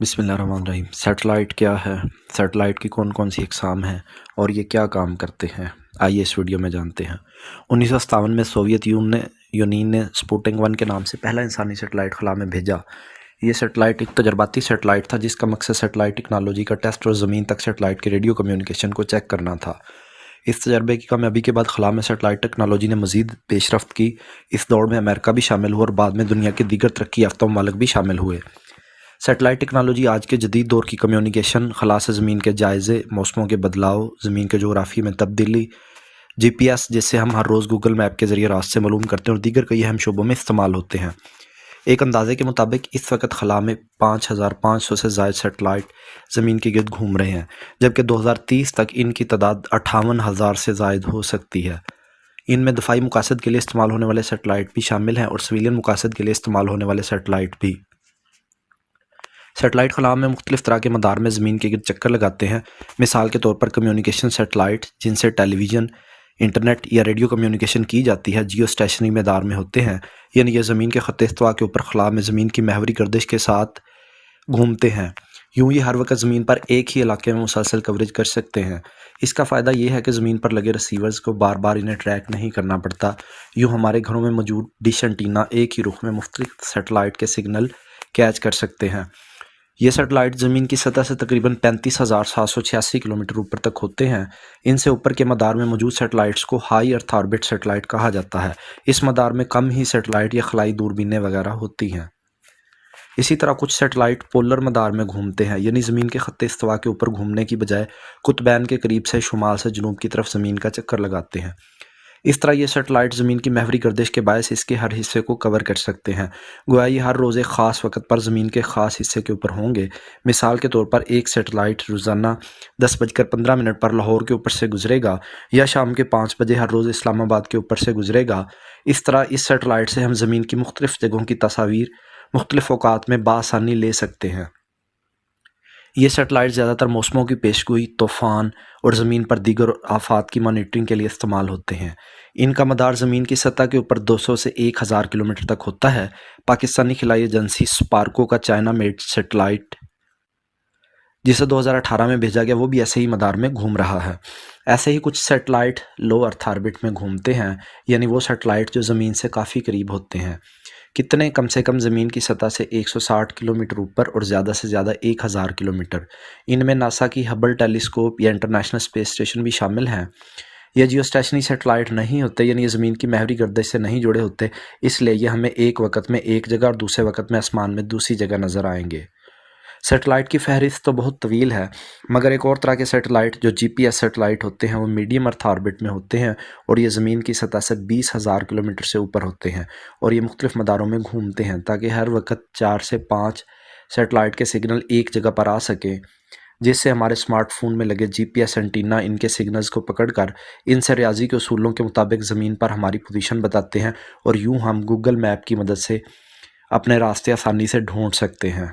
بسم اللہ الرحمن الرحیم۔ سیٹلائٹ کیا ہے، سیٹلائٹ کی کون کون سی اقسام ہیں اور یہ کیا کام کرتے ہیں، آئیے اس ویڈیو میں جانتے ہیں۔ 1957 میں سوویت یونین نے سپوٹنک 1 کے نام سے پہلا انسانی سیٹلائٹ خلا میں بھیجا۔ یہ سیٹلائٹ ایک تجرباتی سیٹلائٹ تھا جس کا مقصد سیٹلائٹ ٹیکنالوجی کا ٹیسٹ اور زمین تک سیٹلائٹ کے ریڈیو کمیونیکیشن کو چیک کرنا تھا۔ اس تجربے کی کامیابی کے بعد خلا میں سیٹلائٹ ٹیکنالوجی نے مزید پیش رفت کی۔ اس دوڑ میں امریکہ بھی شامل ہوا اور بعد میں دنیا کے دیگر ترقی یافتہ ممالک بھی شامل ہوئے۔ سیٹلائٹ ٹیکنالوجی آج کے جدید دور کی کمیونیکیشن، خلا سے زمین کے جائزے، موسموں کے بدلاؤ، زمین کے جغرافیے میں تبدیلی، جی پی ایس جس سے ہم ہر روز گوگل میپ کے ذریعے راستے معلوم کرتے ہیں، اور دیگر کئی اہم شعبوں میں استعمال ہوتے ہیں۔ ایک اندازے کے مطابق اس وقت خلا میں 5500 سے زائد سیٹلائٹ زمین کے گرد گھوم رہے ہیں، جبکہ 2030 تک ان کی تعداد 58,000 سے زائد ہو سکتی ہے۔ ان میں دفاعی مقاصد کے لیے استعمال ہونے والے سیٹلائٹ بھی شامل ہیں اور سویلین مقاصد کے لیے استعمال ہونے والے سیٹلائٹ بھی۔ سیٹلائٹ خلا میں مختلف طرح کے مدار میں زمین کے گرد چکر لگاتے ہیں۔ مثال کے طور پر کمیونیکیشن سیٹلائٹ جن سے ٹیلی ویژن، انٹرنیٹ یا ریڈیو کمیونیکیشن کی جاتی ہے، جیو اسٹیشنری مدار میں ہوتے ہیں، یعنی یہ زمین کے خط استوا کے اوپر خلا میں زمین کی محوری گردش کے ساتھ گھومتے ہیں۔ یوں یہ ہر وقت زمین پر ایک ہی علاقے میں مسلسل کوریج کر سکتے ہیں۔ اس کا فائدہ یہ ہے کہ زمین پر لگے ریسیورز کو بار بار انہیں ٹریک نہیں کرنا پڑتا۔ یوں ہمارے گھروں میں موجود ڈش انٹینا ایک ہی رخ میں مختلف سیٹلائٹ کے سگنل کیچ کر سکتے ہیں۔ یہ سیٹلائٹ زمین کی سطح سے تقریباً 35,786 کلومیٹر اوپر تک ہوتے ہیں۔ ان سے اوپر کے مدار میں موجود سیٹلائٹس کو ہائی ارتھ آربٹ سیٹلائٹ کہا جاتا ہے۔ اس مدار میں کم ہی سیٹلائٹ یا خلائی دوربینیں وغیرہ ہوتی ہیں۔ اسی طرح کچھ سیٹلائٹ پولر مدار میں گھومتے ہیں، یعنی زمین کے خط استوا کے اوپر گھومنے کی بجائے قطبین کے قریب سے شمال سے جنوب کی طرف زمین کا چکر لگاتے ہیں۔ اس طرح یہ سیٹلائٹ زمین کی محوری گردش کے باعث اس کے ہر حصے کو کور کر سکتے ہیں، گویا یہ ہر روز ایک خاص وقت پر زمین کے خاص حصے کے اوپر ہوں گے۔ مثال کے طور پر ایک سیٹلائٹ روزانہ 10:15 پر لاہور کے اوپر سے گزرے گا، یا شام کے 5 بجے ہر روز اسلام آباد کے اوپر سے گزرے گا۔ اس طرح اس سیٹلائٹ سے ہم زمین کی مختلف جگہوں کی تصاویر مختلف اوقات میں بآسانی لے سکتے ہیں۔ یہ سیٹلائٹ زیادہ تر موسموں کی پیشگوئی، طوفان اور زمین پر دیگر آفات کی مانیٹرنگ کے لیے استعمال ہوتے ہیں۔ ان کا مدار زمین کی سطح کے اوپر 200 سے 1000 کلومیٹر تک ہوتا ہے۔ پاکستانی خلائی ایجنسی سپارکو کا چائنا میڈ سیٹلائٹ جسے 2018 میں بھیجا گیا، وہ بھی ایسے ہی مدار میں گھوم رہا ہے۔ ایسے ہی کچھ سیٹلائٹ لو ارتھ آربٹ میں گھومتے ہیں، یعنی وہ سیٹلائٹ جو زمین سے کافی قریب ہوتے ہیں۔ کتنے؟ کم سے کم زمین کی سطح سے 160 کلومیٹر اوپر اور زیادہ سے زیادہ 1000 کلومیٹر۔ ان میں ناسا کی ہبل ٹیلیسکوپ یا انٹرنیشنل اسپیس اسٹیشن بھی شامل ہیں۔ یہ جیو اسٹیشنری سیٹلائٹ نہیں ہوتے، یعنی یہ زمین کی محوری گردش سے نہیں جڑے ہوتے، اس لیے یہ ہمیں ایک وقت میں ایک جگہ اور دوسرے وقت میں آسمان میں دوسری جگہ نظر آئیں گے۔ سیٹلائٹ کی فہرست تو بہت طویل ہے، مگر ایک اور طرح کے سیٹلائٹ جو جی پی ایس سیٹلائٹ ہوتے ہیں وہ میڈیم ارتھ آربٹ میں ہوتے ہیں، اور یہ زمین کی سطح سے 20,000 کلومیٹر سے اوپر ہوتے ہیں، اور یہ مختلف مداروں میں گھومتے ہیں تاکہ ہر وقت 4 سے 5 سیٹلائٹ کے سگنل ایک جگہ پر آ سکیں، جس سے ہمارے اسمارٹ فون میں لگے جی پی ایس انٹینا ان کے سگنلز کو پکڑ کر ان سے ریاضی کے اصولوں کے مطابق زمین پر ہماری پوزیشن بتاتے ہیں، اور یوں ہم گوگل میپ کی مدد سے اپنے راستے آسانی سے ڈھونڈ سکتے ہیں۔